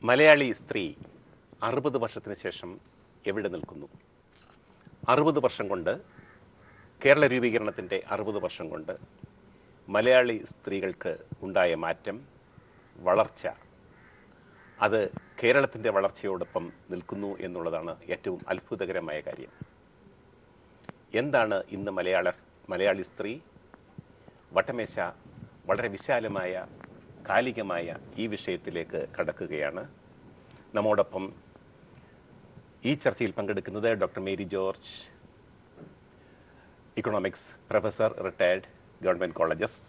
മലയാളി സ്ത്രീ 60 വർഷത്തിന് ശേഷം എവിടെ നിൽക്കുന്നു? 60 വർഷം കൊണ്ട്, കേരള രൂപീകരണത്തിൻ്റെ 60 വർഷം കൊണ്ട് മലയാളി സ്ത്രീകൾക്ക് ഉണ്ടായ മാറ്റം, വളർച്ച, അത് കേരളത്തിൻ്റെ വളർച്ചയോടൊപ്പം നിൽക്കുന്നു എന്നുള്ളതാണ് ഏറ്റവും അത്ഭുതകരമായ കാര്യം. എന്താണ് ഇന്ന് മലയാളി സ്ത്രീ? വട്ടമേശ വളരെ വിശാലമായ കാലികമായ ഈ വിഷയത്തിലേക്ക് കടക്കുകയാണ്. നമ്മോടൊപ്പം ഈ ചർച്ചയിൽ പങ്കെടുക്കുന്നത് doctor Mary George, economics professor, retired, government colleges;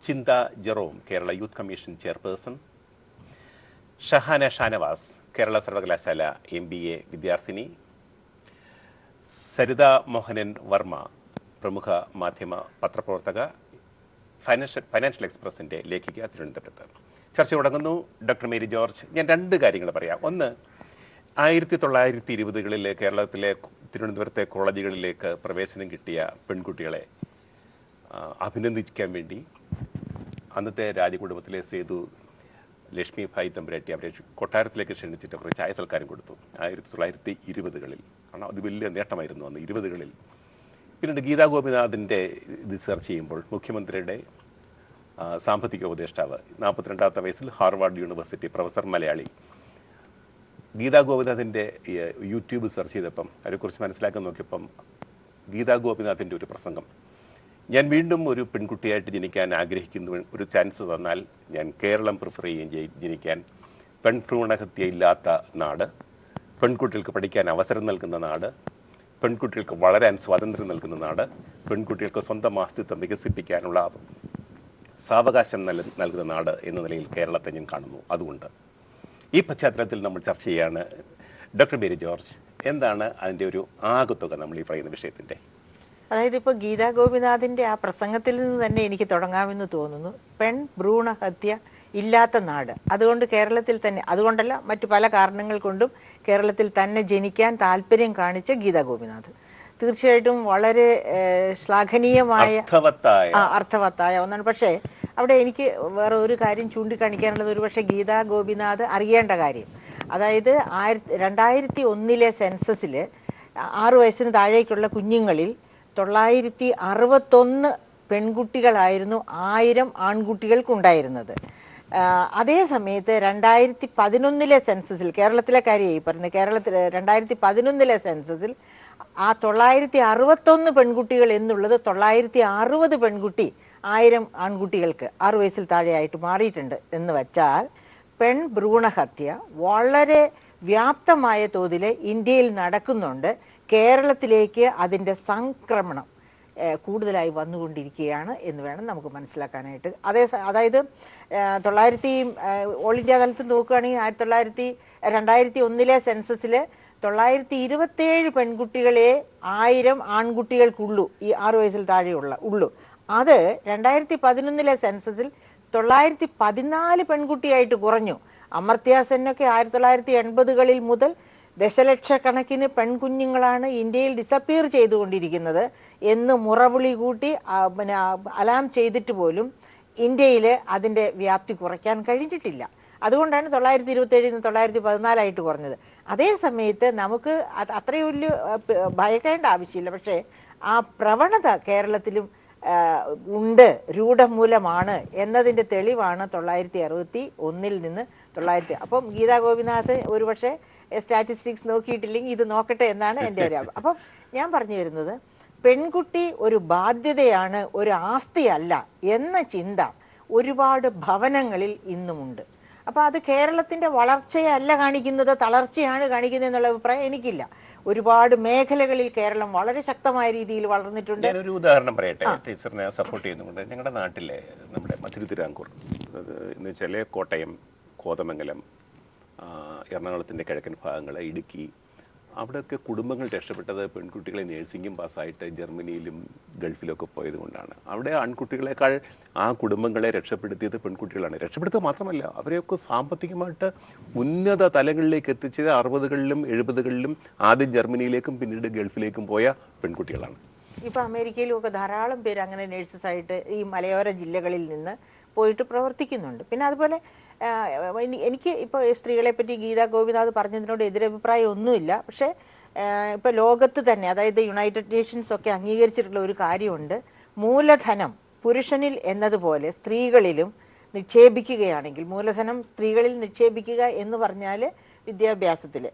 Chintha Jerome, Kerala youth commission chairperson; Shahana Shanavas, Kerala സർവകലാശാല MBA വിദ്യാർത്ഥിനി; സരിത മോഹനൻ വർമ്മ, പ്രമുഖ മാധ്യമ പത്രപ്രവർത്തക, ഫൈനാൻഷ്യൽ എക്സ്പ്രസിൻ്റെ ലേഖിക, തിരുവനന്തപുരത്ത്. ചർച്ച തുടങ്ങുന്നു. ഡോക്ടർ മേരി ജോർജ്, ഞാൻ 2 കാര്യങ്ങൾ പറയാം. ഒന്ന്, 1920കളിൽ കേരളത്തിലെ തിരുവനന്തപുരത്തെ കോളേജുകളിലേക്ക് പ്രവേശനം കിട്ടിയ പെൺകുട്ടികളെ അഭിനന്ദിക്കാൻ വേണ്ടി അന്നത്തെ രാജകുടുംബത്തിലെ സേതു ലക്ഷ്മി ഭായ് തമ്പുരാട്ടി അവരെ കൊട്ടാരത്തിലേക്ക് ക്ഷണിച്ചിട്ട് കുറേ ചായ സൽക്കാരം കൊടുത്തു. 1920കളിൽ. കാരണം അത് വലിയ നേട്ടമായിരുന്നു അന്ന് 20കളിൽ. പിന്നീട് ഗീതാ ഗോപിനാഥിൻ്റെ ഇത് സെർച്ച് ചെയ്യുമ്പോൾ മുഖ്യമന്ത്രിയുടെ സാമ്പത്തിക ഉപദേഷ്ടാവ്, 42ാമത്തെ വയസ്സിൽ ഹാർവാർഡ് യൂണിവേഴ്സിറ്റി പ്രൊഫസർ, മലയാളി. ഗീതാ ഗോപിനാഥിൻ്റെ യൂട്യൂബ് സെർച്ച് ചെയ്തപ്പം അതിനെക്കുറിച്ച് മനസ്സിലാക്കാൻ നോക്കിയപ്പം ഗീതാ ഗോപിനാഥിൻ്റെ ഒരു പ്രസംഗം, ഞാൻ വീണ്ടും ഒരു പെൺകുട്ടിയായിട്ട് ജനിക്കാൻ ആഗ്രഹിക്കുന്നു, ഒരു ചാൻസ് തന്നാൽ ഞാൻ കേരളം പ്രിഫർ ചെയ്യുകയും ജനിക്കാൻ. പെൺഭ്രൂണഹത്യ ഇല്ലാത്ത നാട്, പെൺകുട്ടികൾക്ക് പഠിക്കാൻ അവസരം നൽകുന്ന നാട്, പെൺകുട്ടികൾക്ക് വളരാൻ സ്വാതന്ത്ര്യം നൽകുന്ന നാട്, പെൺകുട്ടികൾക്ക് സ്വന്തം അസ്തിത്വം വികസിപ്പിക്കാനുള്ള സാവകാശം നൽകുന്ന നാട് എന്ന നിലയിൽ കേരളത്തെ ഞാൻ കാണുന്നു. അതുകൊണ്ട് ഈ പശ്ചാത്തലത്തിൽ നമ്മൾ ചർച്ച ചെയ്യുകയാണ്. ഡോക്ടർ മേരി ജോർജ്, എന്താണ് അതിൻ്റെ ഒരു ആകത്തുക നമ്മൾ ഈ പറയുന്ന വിഷയത്തിൻ്റെ? അതായത് ഇപ്പോൾ ഗീതാ ഗോപിനാഥിൻ്റെ ആ പ്രസംഗത്തിൽ നിന്ന് തന്നെ എനിക്ക് തുടങ്ങാമെന്ന് തോന്നുന്നു. പെൺ ഭ്രൂണഹത്യ ഇല്ലാത്ത നാട്, അതുകൊണ്ട് കേരളത്തിൽ തന്നെ, അതുകൊണ്ടല്ല മറ്റു പല കാരണങ്ങൾ കൊണ്ടും കേരളത്തിൽ തന്നെ ജനിക്കാൻ താല്പര്യം കാണിച്ച ഗീതാ ഗോപിനാഥ് തീർച്ചയായിട്ടും വളരെ ശ്ലാഘനീയമായ അർത്ഥവത്തായ ഒന്നാണ്. പക്ഷേ അവിടെ എനിക്ക് വേറെ ഒരു കാര്യം ചൂണ്ടിക്കാണിക്കാനുള്ളത്, ഒരു പക്ഷേ ഗീതാ ഗോപിനാഥ് അറിയേണ്ട കാര്യം, അതായത് 2001 സെൻസസിൽ 6 വയസ്സിന് താഴേക്കുള്ള കുഞ്ഞുങ്ങളിൽ 961 പെൺകുട്ടികളായിരുന്നു 1000 ആൺകുട്ടികൾക്കുണ്ടായിരുന്നത്. അതേ സമയത്ത് 2011 സെൻസസിൽ, കേരളത്തിലെ കാര്യമായി പറയുന്നത്, കേരളത്തിൽ 2011 സെൻസസിൽ ആ 961 പെൺകുട്ടികൾ എന്നുള്ളത് 960 പെൺകുട്ടി 1000 ആൺകുട്ടികൾക്ക് 6 വയസ്സിൽ താഴെയായിട്ട് മാറിയിട്ടുണ്ട്. എന്ന് വച്ചാൽ പെൺ ഭ്രൂണഹത്യ വളരെ വ്യാപ്തമായ തോതിൽ ഇന്ത്യയിൽ നടക്കുന്നുണ്ട്. കേരളത്തിലേക്ക് അതിൻ്റെ സംക്രമണം കൂടുതലായി വന്നുകൊണ്ടിരിക്കുകയാണ് എന്ന് വേണം നമുക്ക് മനസ്സിലാക്കാനായിട്ട്. അതായത് ഓൾ ഇന്ത്യ തലത്തിൽ നോക്കുകയാണെങ്കിൽ 2001 സെൻസസിൽ 927 പെൺകുട്ടികളെ 1000 ആൺകുട്ടികൾക്കുള്ളൂ, ഈ 6 വയസ്സിൽ താഴെയുള്ള. അത് 2011 സെൻസസിൽ 914 പെൺകുട്ടിയായിട്ട് കുറഞ്ഞു. അമർത്യ സെന്നൊക്കെ 1980കളിൽ മുതൽ ദശലക്ഷക്കണക്കിന് പെൺകുഞ്ഞുങ്ങളാണ് ഇന്ത്യയിൽ ഡിസപ്പിയർ ചെയ്തുകൊണ്ടിരിക്കുന്നത് എന്ന് മുറവിളി കൂട്ടി അലാം ചെയ്തിട്ട് പോലും ഇന്ത്യയിൽ അതിൻ്റെ വ്യാപ്തി കുറയ്ക്കാൻ കഴിഞ്ഞിട്ടില്ല. അതുകൊണ്ടാണ് 927 നിന്ന് 914 കുറഞ്ഞത്. അതേ സമയത്ത് നമുക്ക് അത്രയും വലിയ ഭയക്കേണ്ട ആവശ്യമില്ല. പക്ഷേ ആ പ്രവണത കേരളത്തിലും ഉണ്ട്, രൂഢമൂലമാണ് എന്നതിൻ്റെ തെളിവാണ് 961 നിന്ന് 900. അപ്പം ഗീതാ ഗോപിനാഥ് ഒരുപക്ഷെ സ്റ്റാറ്റിസ്റ്റിക്സ് നോക്കിയിട്ടില്ലെങ്കിൽ ഇത് നോക്കട്ടെ എന്നാണ് എൻ്റെ ഒരു അഭിപ്രായം. അപ്പം ഞാൻ പറഞ്ഞു വരുന്നത്, പെൺകുട്ടി ഒരു ബാധ്യതയാണ്, ഒരു ആസ്തിയല്ല എന്ന ചിന്ത ഒരുപാട് ഭവനങ്ങളിൽ ഇന്നുമുണ്ട്. അപ്പോൾ അത് കേരളത്തിൻ്റെ വളർച്ചയല്ല കാണിക്കുന്നത്, തളർച്ചയാണ് കാണിക്കുന്നത് എന്നുള്ള അഭിപ്രായം എനിക്കില്ല. ഒരുപാട് മേഖലകളിൽ കേരളം വളരെ ശക്തമായ രീതിയിൽ വളർന്നിട്ടുണ്ട്. ഞാനൊരു ഉദാഹരണം പറയട്ടെ, ടീച്ചറിനെ സപ്പോർട്ട് ചെയ്യുന്നുണ്ട്. ഞങ്ങളുടെ നാട്ടിലെ നമ്മുടെ തിരുവിതാംകൂർ എന്ന് വെച്ചാൽ കോട്ടയം, കോതമംഗലം, എറണാകുളത്തിൻ്റെ കിഴക്കൻ ഭാഗങ്ങൾ, ഇടുക്കി, അവിടെയൊക്കെ കുടുംബങ്ങൾ രക്ഷപ്പെട്ടത് പെൺകുട്ടികളെ നേഴ്സിംഗും പാസ്സായിട്ട് ജർമ്മനിയിലും ഗൾഫിലൊക്കെ പോയത് കൊണ്ടാണ്. അവിടെ ആൺകുട്ടികളെക്കാൾ ആ കുടുംബങ്ങളെ രക്ഷപ്പെടുത്തിയത് പെൺകുട്ടികളാണ്. രക്ഷപ്പെടുത്തുക മാത്രമല്ല, അവരെയൊക്കെ സാമ്പത്തികമായിട്ട് ഉന്നത തലങ്ങളിലേക്ക് എത്തിച്ചത് 60കളിലും 70കളിലും ആദ്യം ജർമ്മനിയിലേക്കും പിന്നീട് ഗൾഫിലേക്കും പോയ പെൺകുട്ടികളാണ്. ഇപ്പോൾ അമേരിക്കയിലും ഒക്കെ ധാരാളം പേര് അങ്ങനെ നേഴ്സസായിട്ട് ഈ മലയോര ജില്ലകളിൽ നിന്ന് പോയിട്ട് പ്രവർത്തിക്കുന്നുണ്ട്. പിന്നെ അതുപോലെ എനിക്ക് ഇപ്പോൾ സ്ത്രീകളെ പറ്റി ഗീതാ ഗോപിനാഥ് പറഞ്ഞതിനോട് എതിരഭിപ്രായം ഒന്നുമില്ല. പക്ഷേ ഇപ്പോൾ ലോകത്ത് തന്നെ, അതായത് യുണൈറ്റഡ് നേഷൻസ് ഒക്കെ അംഗീകരിച്ചിട്ടുള്ള ഒരു കാര്യമുണ്ട്. മൂലധനം പുരുഷനിൽ എന്നതുപോലെ സ്ത്രീകളിലും നിക്ഷേപിക്കുകയാണെങ്കിൽ, മൂലധനം സ്ത്രീകളിൽ നിക്ഷേപിക്കുക എന്ന് പറഞ്ഞാൽ വിദ്യാഭ്യാസത്തിൽ,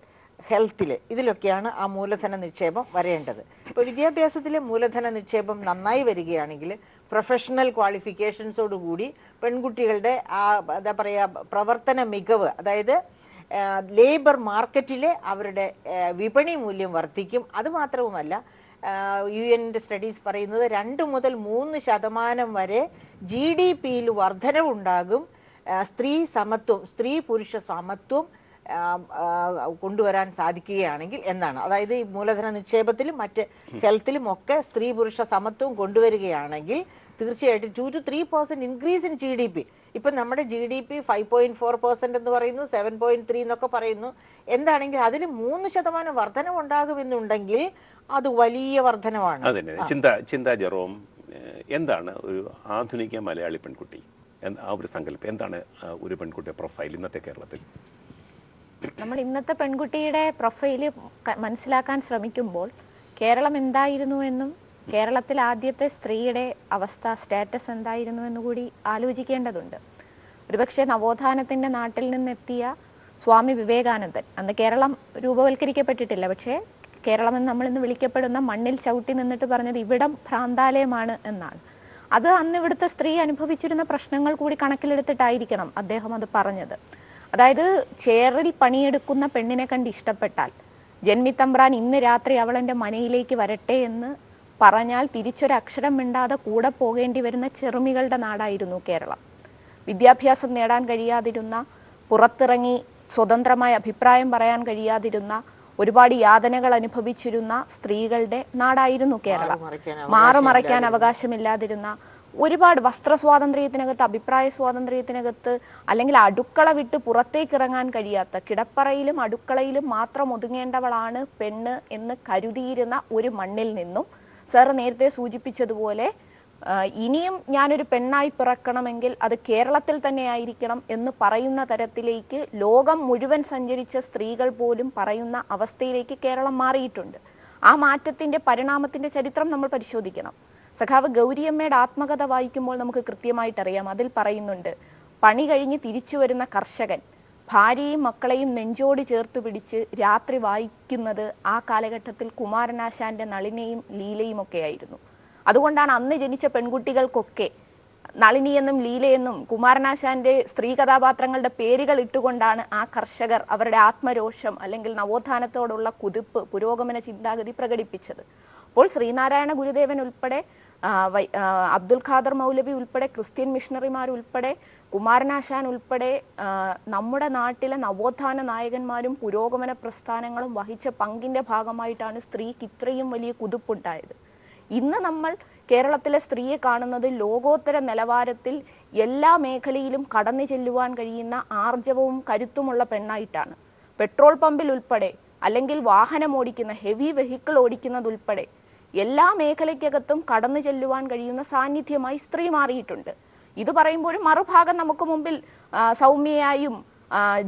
ഹെൽത്തിൽ, ഇതിലൊക്കെയാണ് ആ മൂലധന നിക്ഷേപം വരേണ്ടത്. ഇപ്പോൾ വിദ്യാഭ്യാസത്തിലെ മൂലധന നിക്ഷേപം നന്നായി വരികയാണെങ്കിൽ പ്രൊഫഷണൽ ക്വാളിഫിക്കേഷൻസോടുകൂടി പെൺകുട്ടികളുടെ എന്താ പറയുക പ്രവർത്തന മികവ്, അതായത് ലേബർ മാർക്കറ്റിലെ അവരുടെ വിപണി മൂല്യം വർദ്ധിക്കും. അതുമാത്രവുമല്ല, UN സ്റ്റഡീസ് പറയുന്നത് 2 മുതൽ 3% വരെ GDP-യിൽ വർധനവുണ്ടാകും സ്ത്രീ സമത്വം, സ്ത്രീ പുരുഷ സമത്വം കൊണ്ടുവരാൻ സാധിക്കുകയാണെങ്കിൽ എന്നാണ്. അതായത് ഈ മൂലധന നിക്ഷേപത്തിലും മറ്റ് ഹെൽത്തിലും ഒക്കെ സ്ത്രീ പുരുഷ സമത്വം കൊണ്ടുവരികയാണെങ്കിൽ തീർച്ചയായിട്ടും 2 to 3% ഇൻക്രീസ് ഇൻ GDP. ഇപ്പം നമ്മുടെ GDP 5.4% എന്ന് പറയുന്നു, 7.3 എന്നൊക്കെ പറയുന്നു. എന്താണെങ്കിൽ അതിൽ 3% വർധനവുണ്ടാകുമെന്നുണ്ടെങ്കിൽ അത് വലിയ വർധനവാണ്. അതന്നെ. ചിന്ത ജെറോം, എന്താണ് ഒരു ആധുനിക മലയാളി പെൺകുട്ടി, ആ ഒരു സങ്കല്പം എന്താണ് ഒരു പെൺകുട്ടിയുടെ പ്രൊഫൈൽ ഇന്നത്തെ കേരളത്തിൽ? നമ്മൾ ഇന്നത്തെ പെൺകുട്ടിയുടെ പ്രൊഫൈല് മനസ്സിലാക്കാൻ ശ്രമിക്കുമ്പോൾ കേരളം എന്തായിരുന്നു എന്നും കേരളത്തിൽ ആദ്യത്തെ സ്ത്രീയുടെ അവസ്ഥ, സ്റ്റാറ്റസ് എന്തായിരുന്നു എന്നുകൂടി ആലോചിക്കേണ്ടതുണ്ട്. ഒരുപക്ഷെ നവോത്ഥാനത്തിൻ്റെ നാട്ടിൽ നിന്നെത്തിയ സ്വാമി വിവേകാനന്ദൻ, അന്ന് കേരളം രൂപവൽക്കരിക്കപ്പെട്ടിട്ടില്ല, പക്ഷേ കേരളം എന്ന് നമ്മളിന്ന് വിളിക്കപ്പെടുന്ന മണ്ണിൽ ചവിട്ടി നിന്നിട്ട് പറഞ്ഞത് ഇവിടം ഭ്രാന്താലയമാണ് എന്നാണ്. അത് അന്ന് ഇവിടുത്തെ സ്ത്രീ അനുഭവിച്ചിരുന്ന പ്രശ്നങ്ങൾ കൂടി കണക്കിലെടുത്തിട്ടായിരിക്കണം അദ്ദേഹം അത് പറഞ്ഞത്. അതായത് ചേറിൽ പണിയെടുക്കുന്ന പെണ്ണിനെ കണ്ട് ഇഷ്ടപ്പെട്ടാൽ ജന്മിത്തമ്പ്രാൻ ഇന്ന് രാത്രി അവൾ എൻ്റെ മനയിലേക്ക് വരട്ടെ എന്ന് പറഞ്ഞാൽ തിരിച്ചൊരക്ഷരം മിണ്ടാതെ കൂടെ പോകേണ്ടി വരുന്ന ചെറുമികളുടെ നാടായിരുന്നു കേരളം. വിദ്യാഭ്യാസം നേടാൻ കഴിയാതിരുന്ന, പുറത്തിറങ്ങി സ്വതന്ത്രമായ അഭിപ്രായം പറയാൻ കഴിയാതിരുന്ന, ഒരുപാട് യാതനകൾ അനുഭവിച്ചിരുന്ന സ്ത്രീകളുടെ നാടായിരുന്നു കേരളം. മാറുമറയ്ക്കാൻ അവകാശമില്ലാതിരുന്ന, ഒരുപാട് വസ്ത്ര സ്വാതന്ത്ര്യത്തിനകത്ത്, അഭിപ്രായ സ്വാതന്ത്ര്യത്തിനകത്ത്, അല്ലെങ്കിൽ അടുക്കള വിട്ട് പുറത്തേക്ക് ഇറങ്ങാൻ കഴിയാത്ത, കിടപ്പറയിലും അടുക്കളയിലും മാത്രം ഒതുങ്ങേണ്ടവളാണ് പെണ്ണ് എന്ന് കരുതിയിരുന്ന ഒരു മണ്ണിൽ നിന്നും സർ നേരത്തെ സൂചിപ്പിച്ചതുപോലെ ഇനിയും ഞാനൊരു പെണ്ണായി പിറക്കണമെങ്കിൽ അത് കേരളത്തിൽ തന്നെ ആയിരിക്കണം എന്ന് പറയുന്ന തരത്തിലേക്ക് ലോകം മുഴുവൻ സഞ്ചരിച്ച സ്ത്രീകൾ പോലും പറയുന്ന അവസ്ഥയിലേക്ക് കേരളം മാറിയിട്ടുണ്ട്. ആ മാറ്റത്തിൻ്റെ പരിണാമത്തിൻ്റെ ചരിത്രം നമ്മൾ പരിശോധിക്കണം. സഖാവ് ഗൗരിയമ്മയുടെ ആത്മകഥ വായിക്കുമ്പോൾ നമുക്ക് കൃത്യമായിട്ടറിയാം. അതിൽ പറയുന്നുണ്ട്, പണി കഴിഞ്ഞ് തിരിച്ചു വരുന്ന കർഷകൻ ഭാര്യയും മക്കളെയും നെഞ്ചോട് ചേർത്ത് പിടിച്ച് രാത്രി വായിക്കുന്നത് ആ കാലഘട്ടത്തിൽ കുമാരനാശാന്റെ നളിനിയും ലീലയും ഒക്കെ ആയിരുന്നു. അതുകൊണ്ടാണ് അന്ന് ജനിച്ച പെൺകുട്ടികൾക്കൊക്കെ നളിനിയെന്നും ലീലയെന്നും കുമാരനാശാന്റെ സ്ത്രീ കഥാപാത്രങ്ങളുടെ പേരുകൾ ഇട്ടുകൊണ്ടാണ് ആ കർഷകർ അവരുടെ ആത്മരോഷം അല്ലെങ്കിൽ നവോത്ഥാനത്തോടുള്ള കുതിപ്പ്, പുരോഗമന ചിന്താഗതി പ്രകടിപ്പിച്ചത്. അപ്പോൾ ശ്രീനാരായണ ഗുരുദേവൻ ഉൾപ്പെടെ, അബ്ദുൽ ഖാദർ മൗലവി ഉൾപ്പെടെ, ക്രിസ്ത്യൻ മിഷണറിമാർ ഉൾപ്പെടെ, കുമാരനാശാൻ ഉൾപ്പെടെ നമ്മുടെ നാട്ടിലെ നവോത്ഥാന നായകന്മാരും പുരോഗമന പ്രസ്ഥാനങ്ങളും വഹിച്ച പങ്കിൻ്റെ ഭാഗമായിട്ടാണ് സ്ത്രീക്ക് ഇത്രയും വലിയ കുതിപ്പുണ്ടായത്. ഇന്ന് നമ്മൾ കേരളത്തിലെ സ്ത്രീയെ കാണുന്നത് ലോകോത്തര നിലവാരത്തിൽ എല്ലാ മേഖലയിലും കടന്നു ചെല്ലുവാൻ കഴിയുന്ന ആർജവവും കരുത്തുമുള്ള പെണ്ണായിട്ടാണ്. പെട്രോൾ പമ്പിൽ ഉൾപ്പെടെ, അല്ലെങ്കിൽ വാഹനം ഓടിക്കുന്ന, ഹെവി വെഹിക്കിൾ ഓടിക്കുന്നതുൾപ്പെടെ എല്ലാ മേഖലയ്ക്കകത്തും കടന്നു ചെല്ലുവാൻ കഴിയുന്ന സാന്നിധ്യമായി സ്ത്രീ മാറിയിട്ടുണ്ട്. ഇത് പറയുമ്പോഴും മറുഭാഗം നമുക്ക് മുമ്പിൽ സൗമ്യയായും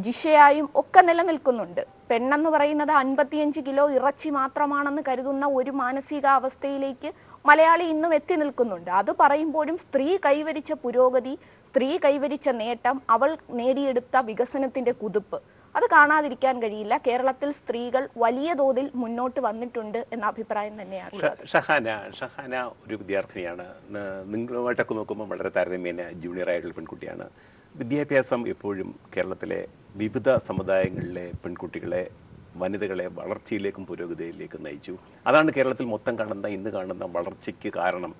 ജിഷയായും ഒക്കെ നിലനിൽക്കുന്നുണ്ട്. പെണ്ണെന്ന് പറയുന്നത് 55 കിലോ ഇറച്ചി മാത്രമാണെന്ന് കരുതുന്ന ഒരു മാനസികാവസ്ഥയിലേക്ക് മലയാളി ഇന്നും എത്തി നിൽക്കുന്നുണ്ട്. അത് പറയുമ്പോഴും സ്ത്രീ കൈവരിച്ച പുരോഗതി, സ്ത്രീ കൈവരിച്ച നേട്ടം, അവൾ നേടിയെടുത്ത വികസനത്തിന്റെ കുതിപ്പ്, അത് കാണാതിരിക്കാൻ കഴിയില്ല. കേരളത്തിൽ സ്ത്രീകൾ വലിയ തോതിൽ മുന്നോട്ട് വന്നിട്ടുണ്ട് എന്ന അഭിപ്രായം തന്നെയാണ്. ഷഹാന ഒരു വിദ്യാർത്ഥിനിയാണ്. നിങ്ങളുമായിട്ടൊക്കെ നോക്കുമ്പോൾ വളരെ താരതമ്യേന ജൂനിയർ ആയിട്ടുള്ള പെൺകുട്ടിയാണ്. വിദ്യാഭ്യാസം എപ്പോഴും കേരളത്തിലെ വിവിധ സമുദായങ്ങളിലെ പെൺകുട്ടികളെ, വനിതകളെ വളർച്ചയിലേക്കും പുരോഗതിയിലേക്കും നയിച്ചു. അതാണ് കേരളത്തിൽ മൊത്തം ഇന്ന് കാണുന്ന വളർച്ചയ്ക്ക് കാരണം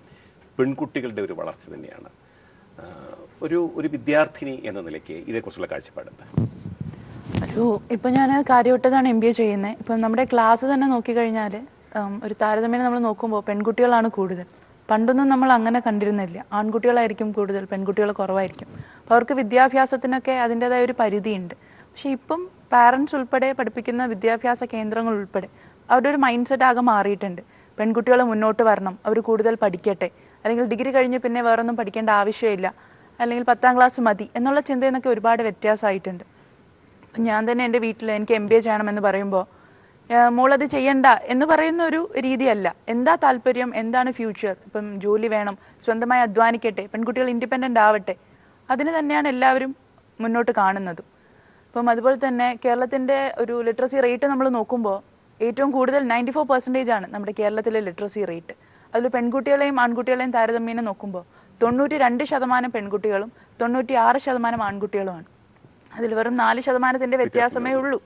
പെൺകുട്ടികളുടെ ഒരു വളർച്ച തന്നെയാണ്. ഒരു വിദ്യാർത്ഥിനി എന്ന നിലയ്ക്ക് ഇതേക്കുറിച്ചുള്ള കാഴ്ചപ്പാടെന്താ? ഇപ്പം ഞാൻ കാര്യവട്ടത്താണ് MBA ചെയ്യുന്നത്. ഇപ്പം നമ്മുടെ ക്ലാസ് തന്നെ നോക്കിക്കഴിഞ്ഞാൽ ഒരു താരതമ്യം നമ്മൾ നോക്കുമ്പോൾ പെൺകുട്ടികളാണ് കൂടുതൽ. പണ്ടൊന്നും നമ്മൾ അങ്ങനെ കണ്ടിരുന്നില്ല. ആൺകുട്ടികളായിരിക്കും കൂടുതൽ, പെൺകുട്ടികൾ കുറവായിരിക്കും. അപ്പോൾ അവർക്ക് വിദ്യാഭ്യാസത്തിനൊക്കെ അതിൻ്റെതായ ഒരു പരിധിയുണ്ട്. പക്ഷേ ഇപ്പം പാരൻസ് ഉൾപ്പെടെ പഠിപ്പിക്കുന്ന വിദ്യാഭ്യാസ കേന്ദ്രങ്ങൾ ഉൾപ്പെടെ അവരുടെ ഒരു മൈൻഡ് സെറ്റ് ആകെ മാറിയിട്ടുണ്ട്. പെൺകുട്ടികൾ മുന്നോട്ട് വരണം, അവർ കൂടുതൽ പഠിക്കട്ടെ, അല്ലെങ്കിൽ ഡിഗ്രി കഴിഞ്ഞ് പിന്നെ വേറൊന്നും പഠിക്കേണ്ട ആവശ്യമില്ല, അല്ലെങ്കിൽ 10ാം ക്ലാസ് മതി എന്നുള്ള ചിന്തയിൽ നിന്നൊക്കെ ഒരുപാട് വ്യത്യാസമായിട്ടുണ്ട്. അപ്പം ഞാൻ തന്നെ എൻ്റെ വീട്ടിൽ എനിക്ക് MBA ചെയ്യണമെന്ന് പറയുമ്പോൾ മോളത് ചെയ്യണ്ട എന്ന് പറയുന്ന ഒരു രീതിയല്ല. എന്താ താല്പര്യം, എന്താണ് ഫ്യൂച്ചർ, ഇപ്പം ജോലി വേണം, സ്വന്തമായി അധ്വാനിക്കട്ടെ, പെൺകുട്ടികൾ ഇൻഡിപെൻഡൻ്റ് ആവട്ടെ, അതിന് തന്നെയാണ് എല്ലാവരും മുന്നോട്ട് കാണുന്നതും. അപ്പം അതുപോലെ തന്നെ കേരളത്തിൻ്റെ ഒരു ലിറ്ററസി റേറ്റ് നമ്മൾ നോക്കുമ്പോൾ ഏറ്റവും കൂടുതൽ 94% ആണ് നമ്മുടെ കേരളത്തിലെ ലിറ്ററസി റേറ്റ്. അതിൽ പെൺകുട്ടികളെയും ആൺകുട്ടികളെയും താരതമ്യേന നോക്കുമ്പോൾ 92% പെൺകുട്ടികളും 96% ആൺകുട്ടികളുമാണ്. അതിൽ വെറും 4% വ്യത്യാസമേ ഉള്ളൂ.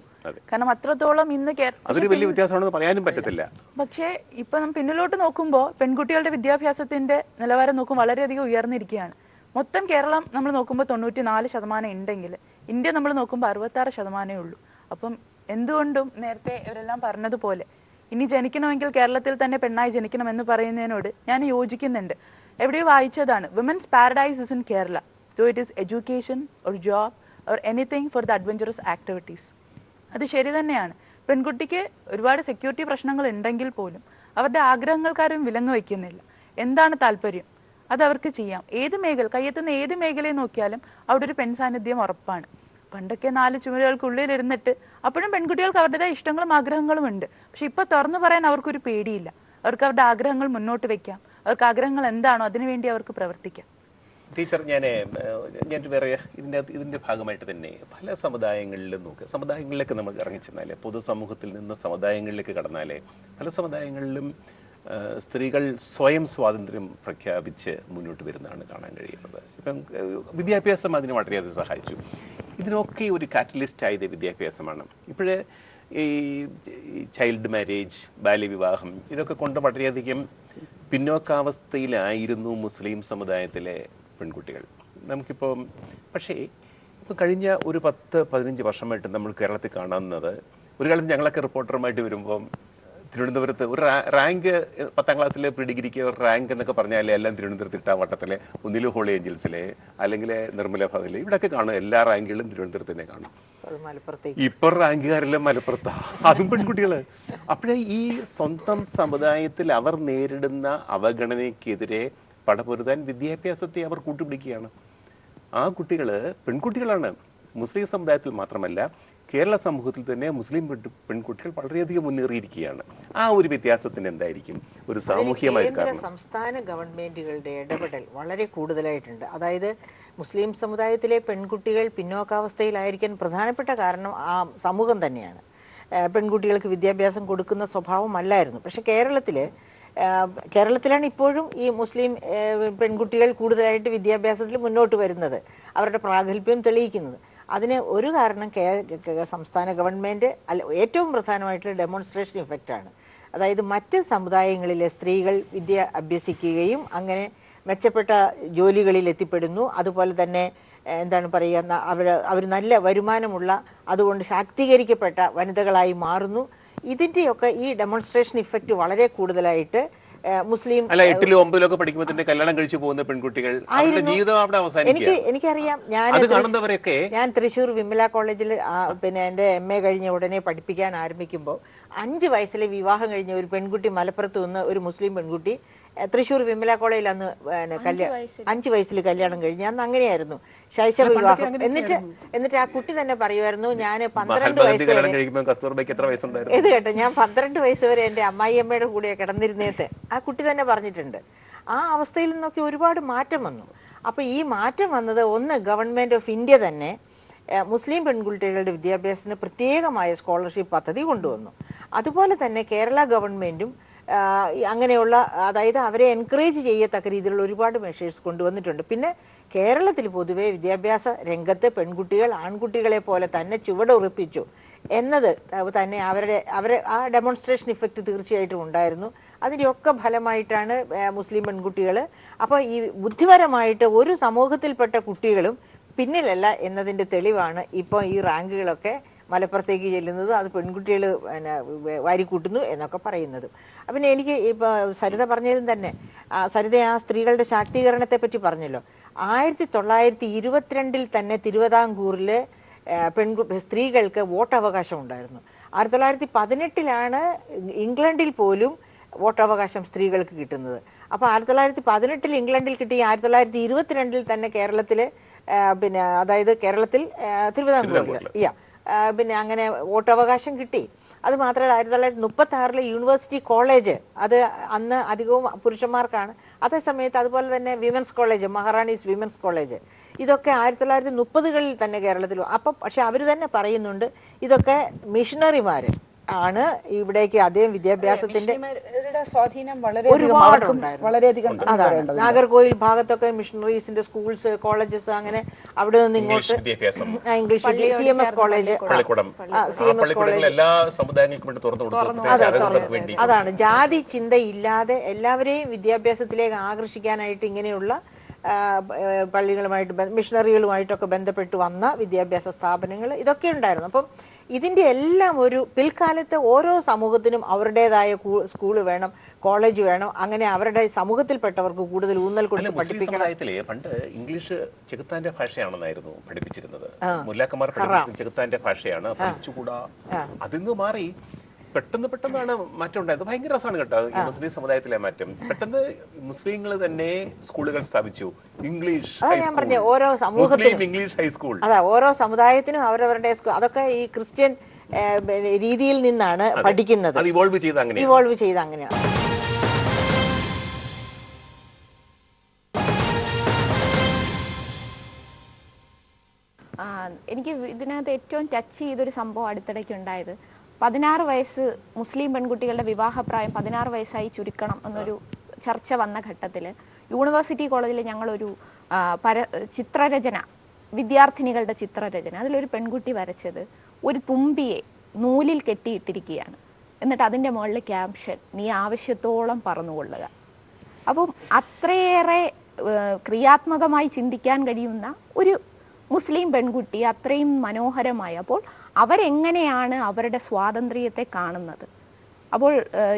കാരണം അത്രത്തോളം ഇന്ന് അതൊരു വലിയ വ്യത്യാസമാണെന്ന് പറയാനും പറ്റത്തില്ല. പക്ഷേ ഇപ്പം നമ്മൾ പിന്നിലോട്ട് നോക്കുമ്പോൾ പെൺകുട്ടികളുടെ വിദ്യാഭ്യാസത്തിന്റെ നിലവാരം നോക്കുമ്പോൾ വളരെയധികം ഉയർന്നിരിക്കുകയാണ്. മൊത്തം കേരളം നമ്മൾ നോക്കുമ്പോൾ 94% ഉണ്ടെങ്കിൽ ഇന്ത്യ നമ്മൾ നോക്കുമ്പോൾ 66% ഉള്ളൂ. അപ്പം എന്തുകൊണ്ടും നേരത്തെ ഇവരെല്ലാം പറഞ്ഞതുപോലെ ഇനി ജനിക്കണമെങ്കിൽ കേരളത്തിൽ തന്നെ പെണ്ണായി ജനിക്കണം എന്ന് പറയുന്നതിനോട് ഞാൻ യോജിക്കുന്നുണ്ട്. എവിടെയോ വായിച്ചതാണ്, women's paradise is in Kerala, so it is education or job or anything for the adventurous activities. അത് ശരി തന്നെയാണ്. പെൺകുട്ടിക്ക് ഒരുപാട് സെക്യൂരിറ്റി പ്രശ്നങ്ങൾ ഉണ്ടെങ്കിൽ പോലും അവരുടെ ആഗ്രഹങ്ങൾക്കാരും വിലങ്ങ് വയ്ക്കുന്നില്ല. എന്താണ് താല്പര്യം അത് അവർക്ക് ചെയ്യാം. കയ്യെത്തുന്ന ഏത് മേഖലയെ നോക്കിയാലും അവിടെ ഒരു പെൺ സാന്നിധ്യം ഉറപ്പാണ്. പണ്ടൊക്കെ 4 ചുമരുകൾക്കുള്ളിൽ ഇരുന്നിട്ട് അപ്പോഴും പെൺകുട്ടികൾക്ക് അവരുടേതായ ഇഷ്ടങ്ങളും ആഗ്രഹങ്ങളും ഉണ്ട്. പക്ഷെ ഇപ്പോൾ തുറന്നു പറയാൻ അവർക്കൊരു പേടിയില്ല. അവർക്ക് അവരുടെ ആഗ്രഹങ്ങൾ മുന്നോട്ട് വെക്കാം. അവർക്ക് ആഗ്രഹങ്ങൾ എന്താണോ അതിനുവേണ്ടി അവർക്ക് പ്രവർത്തിക്കാം. ടീച്ചർ, ഞാൻ വേറെ ഇതിൻ്റെ ഭാഗമായിട്ട് തന്നെ പല സമുദായങ്ങളിലും സമുദായങ്ങളിലേക്ക് നമ്മൾ ഇറങ്ങിച്ചെന്നാൽ, പൊതുസമൂഹത്തിൽ നിന്ന് സമുദായങ്ങളിലേക്ക് കടന്നാലേ പല സമുദായങ്ങളിലും സ്ത്രീകൾ സ്വയം സ്വാതന്ത്ര്യം പ്രഖ്യാപിച്ച് മുന്നോട്ട് വരുന്നതാണ് കാണാൻ കഴിയുന്നത്. ഇപ്പം വിദ്യാഭ്യാസം അതിന് വളരെയധികം സഹായിച്ചു. ഇതിനൊക്കെ ഒരു കാറ്റലിസ്റ്റ് ആയത് വിദ്യാഭ്യാസമാണ്. ഇപ്പോഴേ ഈ ചൈൽഡ് മാരേജ്, ബാല്യവിവാഹം, ഇതൊക്കെ കൊണ്ട് വളരെയധികം പിന്നോക്കാവസ്ഥയിലായിരുന്നു മുസ്ലിം സമുദായത്തിലെ പെൺകുട്ടികൾ. നമുക്കിപ്പോൾ പക്ഷേ ഇപ്പോൾ കഴിഞ്ഞ ഒരു 10-15 വർഷമായിട്ട് നമ്മൾ കേരളത്തിൽ കാണുന്നത്, ഒരു കാലത്ത് ഞങ്ങളൊക്കെ റിപ്പോർട്ടറുമായിട്ട് വരുമ്പം തിരുവനന്തപുരത്ത് ഒരു റാങ്ക് 10ാം ക്ലാസ്സിൽ പ്രീ ഡിഗ്രിക്ക് ഒരു റാങ്ക് എന്നൊക്കെ പറഞ്ഞാൽ എല്ലാം തിരുവനന്തപുരത്ത് ഇട്ടാവട്ടത്തിലെ ഒന്നിലും ഹോളി ഏഞ്ചൽസിലെ അല്ലെങ്കിൽ നിർമ്മല ഭവനിലെ ഇവിടെയൊക്കെ കാണും. എല്ലാ റാങ്കുകളും തിരുവനന്തപുരത്ത് തന്നെ കാണും. ഇപ്പം റാങ്കുകാരെല്ലാം മലപ്പുറത്താണ്, അതും പെൺകുട്ടികൾ. അപ്പോഴേ ഈ സ്വന്തം സമുദായത്തിൽ അവർ നേരിടുന്ന അവഗണനയ്ക്കെതിരെ പടപൊരുതാൻ വിദ്യാഭ്യാസത്തെ അവർ കൂട്ടുപിടിക്കുകയാണ്. ആ കുട്ടികൾ പെൺകുട്ടികളാണ്. മുസ്ലിം സമുദായത്തിൽ മാത്രമല്ല കേരള സമൂഹത്തിൽ തന്നെ മുസ്ലിം പെൺകുട്ടികൾ വളരെയധികം മുന്നേറിയിരിക്കുകയാണ്. ആ ഒരു വ്യത്യാസത്തിന് എന്തായിരിക്കും ഒരു സാമൂഹ്യമായ കാരണം? സംസ്ഥാന ഗവൺമെന്റുകളുടെ ഇടപെടൽ വളരെ കൂടുതലായിട്ടുണ്ട്. അതായത് മുസ്ലിം സമുദായത്തിലെ പെൺകുട്ടികൾ പിന്നോക്കാവസ്ഥയിലായിരിക്കാൻ പ്രധാനപ്പെട്ട കാരണം ആ സമൂഹം തന്നെയാണ്. പെൺകുട്ടികൾക്ക് വിദ്യാഭ്യാസം കൊടുക്കുന്ന സ്വഭാവമല്ലായിരുന്നു. പക്ഷെ കേരളത്തിലാണ് ഇപ്പോഴും ഈ മുസ്ലിം പെൺകുട്ടികൾ കൂടുതലായിട്ട് വിദ്യാഭ്യാസത്തിൽ മുന്നോട്ട് വരുന്നത്, അവരുടെ പ്രാഗൽഭ്യം തെളിയിക്കുന്നത്. അതിന് ഒരു കാരണം സംസ്ഥാന ഗവൺമെൻറ് ഏറ്റവും പ്രധാനമായിട്ടുള്ള ഡെമോൺസ്ട്രേഷൻ ഇഫക്റ്റാണ്. അതായത് മറ്റ് സമുദായങ്ങളിലെ സ്ത്രീകൾ വിദ്യ അഭ്യസിക്കുകയും അങ്ങനെ മെച്ചപ്പെട്ട ജോലികളിൽ എത്തിപ്പെടുന്നു. അതുപോലെ തന്നെ എന്താണ് പറയുക, അവർ നല്ല വരുമാനമുള്ള, അതുകൊണ്ട് ശാക്തീകരിക്കപ്പെട്ട വനിതകളായി മാറുന്നു. ഇതിൻ്റെയൊക്കെ ഈ ഡെമോൺസ്ട്രേഷൻ ഇഫക്റ്റ് വളരെ കൂടുതലായിട്ട് മുസ്ലിം 8ലും 9ലും പഠിക്കുമ്പോൾ തന്നെ കല്യാണം കഴിച്ചു പോകുന്ന പെൺകുട്ടികൾ ജീവിതം അവിടെ അവസാനിക്കുക. എനിക്കറിയാം. ഞാൻ തൃശ്ശൂർ വിമല കോളേജിൽ പിന്നെ എൻ്റെ MA കഴിഞ്ഞ ഉടനെ പഠിപ്പിക്കാൻ ആരംഭിക്കുമ്പോൾ 5 വയസ്സിലെ വിവാഹം കഴിഞ്ഞ ഒരു പെൺകുട്ടി മലപ്പുറത്ത് നിന്ന്, ഒരു മുസ്ലിം പെൺകുട്ടി തൃശ്ശൂർ വിമല കോളേജിൽ അന്ന് 5 വയസ്സിൽ കല്യാണം കഴിഞ്ഞ്. അന്ന് അങ്ങനെയായിരുന്നു ശൈശവ വിവാഹം. എന്നിട്ട് ആ കുട്ടി തന്നെ പറയുമായിരുന്നു, ഞാൻ 12 വയസ്സ് വരെ ഇത് കേട്ടോ, ഞാൻ 12 വയസ്സ് വരെ എൻ്റെ അമ്മായിയമ്മയുടെ കൂടെ കിടന്നിരുന്നേത്ത് ആ കുട്ടി തന്നെ പറഞ്ഞിട്ടുണ്ട്. ആ അവസ്ഥയിൽ നിന്നൊക്കെ ഒരുപാട് മാറ്റം വന്നു. അപ്പോൾ ഈ മാറ്റം വന്നത് ഒന്ന് ഗവൺമെൻറ് ഓഫ് ഇന്ത്യ തന്നെ മുസ്ലിം പെൺകുട്ടികളുടെ വിദ്യാഭ്യാസത്തിന് പ്രത്യേകമായ സ്കോളർഷിപ്പ് പദ്ധതി കൊണ്ടുവന്നു. അതുപോലെ തന്നെ കേരള ഗവൺമെൻറ്റും അങ്ങനെയുള്ള, അതായത് അവരെ എൻകറേജ് ചെയ്യത്തക്ക രീതിയിലുള്ള ഒരുപാട് മെഷേഴ്സ് കൊണ്ടുവന്നിട്ടുണ്ട്. പിന്നെ കേരളത്തിൽ പൊതുവെ വിദ്യാഭ്യാസ രംഗത്ത് പെൺകുട്ടികൾ ആൺകുട്ടികളെ പോലെ തന്നെ ചുവടുറപ്പിച്ചു എന്നത് തന്നെ അവരെ ആ ഡെമോൺസ്ട്രേഷൻ ഇഫക്റ്റ് തീർച്ചയായിട്ടും ഉണ്ടായിരുന്നു. അതിൻ്റെയൊക്കെ ഫലമായിട്ടാണ് മുസ്ലിം പെൺകുട്ടികൾ, അപ്പോൾ ഈ ബുദ്ധിപരമായിട്ട് ഒരു സമൂഹത്തിൽപ്പെട്ട കുട്ടികളും പിന്നിലല്ല എന്നതിൻ്റെ തെളിവാണ് ഇപ്പോൾ ഈ റാങ്കുകളൊക്കെ മലപ്പുറത്തേക്ക് ചെല്ലുന്നത്, അത് പെൺകുട്ടികൾ പിന്നെ വാരിക്കൂട്ടുന്നു എന്നൊക്കെ പറയുന്നത്. പിന്നെ എനിക്ക് ഇപ്പോൾ സരിത പറഞ്ഞതും തന്നെ, സരിത ആ സ്ത്രീകളുടെ ശാക്തീകരണത്തെ പറ്റി പറഞ്ഞല്ലോ. 1922 തന്നെ തിരുവിതാംകൂറിൽ സ്ത്രീകൾക്ക് വോട്ടവകാശം ഉണ്ടായിരുന്നു. 1918 ഇംഗ്ലണ്ടിൽ പോലും വോട്ടവകാശം സ്ത്രീകൾക്ക് കിട്ടുന്നത്. അപ്പോൾ 1918 ഇംഗ്ലണ്ടിൽ കിട്ടി, 1922 തന്നെ കേരളത്തിൽ പിന്നെ അതായത് കേരളത്തിൽ തിരുവിതാംകൂറിൽ പിന്നെ അങ്ങനെ വോട്ടവകാശം കിട്ടി. അത് മാത്രമല്ല 1936 യൂണിവേഴ്സിറ്റി കോളേജ്, അത് അന്ന് അധികവും പുരുഷന്മാർക്കാണ്. അതേ സമയത്ത് അതുപോലെ തന്നെ വിമൻസ് കോളേജ്, മഹാറാണീസ് വിമൻസ് കോളേജ്, ഇതൊക്കെ 1930കളിൽ തന്നെ കേരളത്തിൽ. അപ്പം പക്ഷെ അവർ തന്നെ പറയുന്നുണ്ട് ഇതൊക്കെ മിഷണറിമാർ ആണ് ഇവിടേക്ക് അദ്ദേഹം വിദ്യാഭ്യാസത്തിന്റെ സ്വാധീനം വളരെയധികം. അതാണ് നാഗർകോയിൽ ഭാഗത്തൊക്കെ മിഷണറീസിന്റെ സ്കൂൾസ്, കോളേജസ്, അങ്ങനെ അവിടെ നിന്ന് ഇങ്ങോട്ട് English CMS college, CMS college, എല്ലാ സമുദായങ്ങൾക്കും വേണ്ടി തുറന്നു കൊടുത്തു. അതാണ് ജാതി ചിന്തയില്ലാതെ എല്ലാവരെയും വിദ്യാഭ്യാസത്തിലേക്ക് ആകർഷിക്കാനായിട്ട് ഇങ്ങനെയുള്ള പള്ളികളുമായിട്ട് മിഷണറികളുമായിട്ടൊക്കെ ബന്ധപ്പെട്ട് വന്ന വിദ്യാഭ്യാസ സ്ഥാപനങ്ങൾ ഇതൊക്കെ ഉണ്ടായിരുന്നു. അപ്പം ഇതിൻ്റെ എല്ലാം ഒരു പിൽക്കാലത്ത് ഓരോ സമൂഹത്തിനും അവരുടേതായ സ്കൂള് വേണം, കോളേജ് വേണം, അങ്ങനെ അവരുടെ സമൂഹത്തിൽപ്പെട്ടവർക്ക് കൂടുതൽ ഊന്നൽ കൊടുത്ത് പഠിപ്പിക്കണം. പണ്ട് ഇംഗ്ലീഷ് ചെകുത്താന്റെ ഭാഷയാണെന്നായിരുന്നു പഠിപ്പിച്ചിരുന്നത്. മുല്ലാക്കന്മാർ പഠിപ്പിച്ചത് ചെകുത്താന്റെ ഭാഷയാണ്, പഠിച്ചുകൂടാ. അതിന്ന് മാറി പെട്ടെന്നാണ് മാറ്റം ഉണ്ടായത്. ഭയങ്കര രസമാണ് കേട്ടോ ഈ മുസ്ലിം സമുദായത്തിലെ മാറ്റം. പെട്ടെന്ന് മുസ്ലിങ്ങൾ തന്നെ സ്കൂളുകൾ സ്ഥാപിച്ചു, ഇംഗ്ലീഷ് ഓരോ സമൂഹത്തിനും ഇംഗ്ലീഷ് ഹൈസ്കൂൾ. അതാ ഓരോ സമുദായത്തിനും അവരവരുടെ സ്കൂൾ. അതൊക്കെ ഈ ക്രിസ്ത്യൻ രീതിയിൽ നിന്നാണ് പഠിക്കുന്നത്. ഇവോൾവ് ചെയ്ത് അങ്ങനെയാണ്. എനിക്ക് ഇതിനകത്ത് ഏറ്റവും ടച്ച് ചെയ്തൊരു സംഭവം അടുത്തിടയ്ക്ക് ഉണ്ടായത്, 16 വയസ്സ് മുസ്ലിം പെൺകുട്ടികളുടെ വിവാഹപ്രായം 16 വയസ്സായി ചുരുക്കണം എന്നൊരു ചർച്ച വന്ന ഘട്ടത്തിൽ യൂണിവേഴ്സിറ്റി കോളേജിൽ ഞങ്ങളൊരു ചിത്രരചന, വിദ്യാർത്ഥിനികളുടെ ചിത്രരചന, അതിലൊരു പെൺകുട്ടി വരച്ചത് ഒരു തുമ്പിയെ നൂലിൽ കെട്ടിയിട്ടിരിക്കുകയാണ്. എന്നിട്ട് അതിൻ്റെ മുകളിൽ ക്യാപ്ഷൻ, നീ ആവശ്യത്തോളം പറന്നുകൊള്ളുക. അപ്പം അത്രയേറെ ക്രിയാത്മകമായി ചിന്തിക്കാൻ കഴിയുന്ന ഒരു മുസ്ലിം പെൺകുട്ടി അത്രയും മനോഹരമായി. അപ്പോൾ അവരെങ്ങനെയാണ് അവരുടെ സ്വാതന്ത്ര്യത്തെ കാണുന്നത്? അപ്പോൾ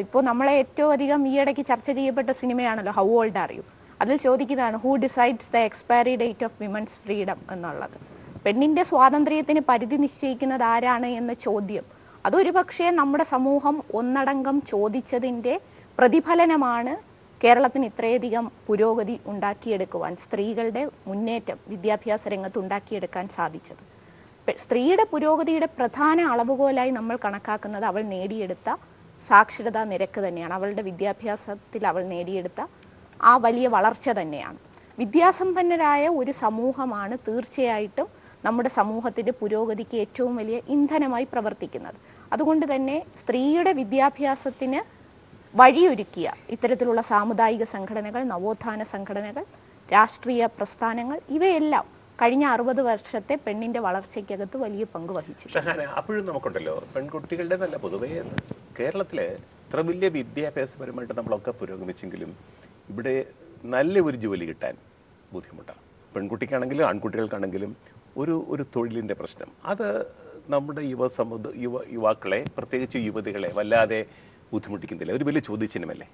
ഇപ്പോൾ നമ്മളെ ഏറ്റവും അധികം ഈയിടയ്ക്ക് ചർച്ച ചെയ്യപ്പെട്ട സിനിമയാണല്ലോ ഹൗ ഓൾഡ് ആർ യു. അതിൽ ചോദിക്കുന്നതാണ് who decides the expiry date of women's freedom എന്നുള്ളത്. പെണ്ണിൻ്റെ സ്വാതന്ത്ര്യത്തിന് പരിധി നിശ്ചയിക്കുന്നത് ആരാണ് എന്ന ചോദ്യം, അതൊരു പക്ഷേ നമ്മുടെ സമൂഹം ഒന്നടങ്കം ചോദിച്ചതിൻ്റെ പ്രതിഫലനമാണ് കേരളത്തിന് ഇത്രയധികം പുരോഗതി ഉണ്ടാക്കിയെടുക്കുവാൻ, സ്ത്രീകളുടെ മുന്നേറ്റം വിദ്യാഭ്യാസ രംഗത്ത് ഉണ്ടാക്കിയെടുക്കാൻ സാധിച്ചത്. സ്ത്രീയുടെ പുരോഗതിയുടെ പ്രധാന അളവുകോലായി നമ്മൾ കണക്കാക്കുന്നത് അവൾ നേടിയെടുത്ത സാക്ഷരതാ നിരക്ക് തന്നെയാണ്. അവളുടെ വിദ്യാഭ്യാസത്തിൽ അവൾ നേടിയെടുത്ത ആ വലിയ വളർച്ച തന്നെയാണ്. വിദ്യാസമ്പന്നരായ ഒരു സമൂഹമാണ് തീർച്ചയായിട്ടും നമ്മുടെ സമൂഹത്തിൻ്റെ പുരോഗതിക്ക് ഏറ്റവും വലിയ ഇന്ധനമായി പ്രവർത്തിക്കുന്നത്. അതുകൊണ്ട് തന്നെ സ്ത്രീയുടെ വിദ്യാഭ്യാസത്തിന് വഴിയൊരുക്കിയ ഇത്തരത്തിലുള്ള സാമുദായിക സംഘടനകൾ, നവോത്ഥാന സംഘടനകൾ, രാഷ്ട്രീയ പ്രസ്ഥാനങ്ങൾ, ഇവയെല്ലാം കഴിഞ്ഞ 60 വർഷത്തെ പെണ്ണിന്റെ വളർച്ചയ്ക്കകത്ത് വലിയ പങ്ക് വഹിച്ചു. അപ്പോഴും നമുക്കുണ്ടല്ലോ പെൺകുട്ടികളുടെ നല്ല പൊതുവേ കേരളത്തില് ഇത്ര വലിയ വിദ്യാഭ്യാസപരമായിട്ട് നമ്മളൊക്കെ പുരോഗമിച്ചെങ്കിലും ഇവിടെ നല്ല ഒരു ജോലി കിട്ടാൻ ബുദ്ധിമുട്ടാണ്. പെൺകുട്ടിക്കാണെങ്കിലും ആൺകുട്ടികൾക്കാണെങ്കിലും ഒരു തൊഴിലിൻ്റെ പ്രശ്നം, അത് നമ്മുടെ യുവാക്കളെ, പ്രത്യേകിച്ച് യുവതികളെ വല്ലാതെ ബുദ്ധിമുട്ടിക്കുന്നില്ല. ഒരു വലിയ ചോദ്യചിഹ്നമല്ലേ?